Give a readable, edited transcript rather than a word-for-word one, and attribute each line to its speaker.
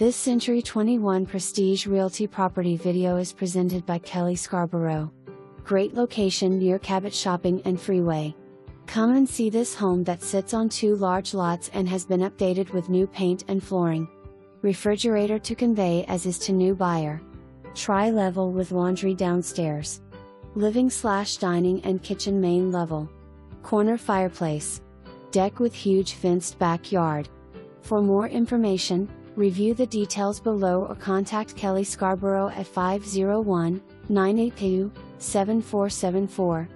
Speaker 1: This Century 21 Prestige Realty property video is presented by Kelly Scarborough. Great location near Cabot Shopping and Freeway. Come and see this home that sits on 2 large lots and has been updated with new paint and flooring. Refrigerator to convey as is to new buyer. Tri-level with laundry downstairs. Living/dining and kitchen main level. Corner fireplace. Deck with huge fenced backyard. For more information, review the details below or contact Kelly Scarborough at 501-982-7474.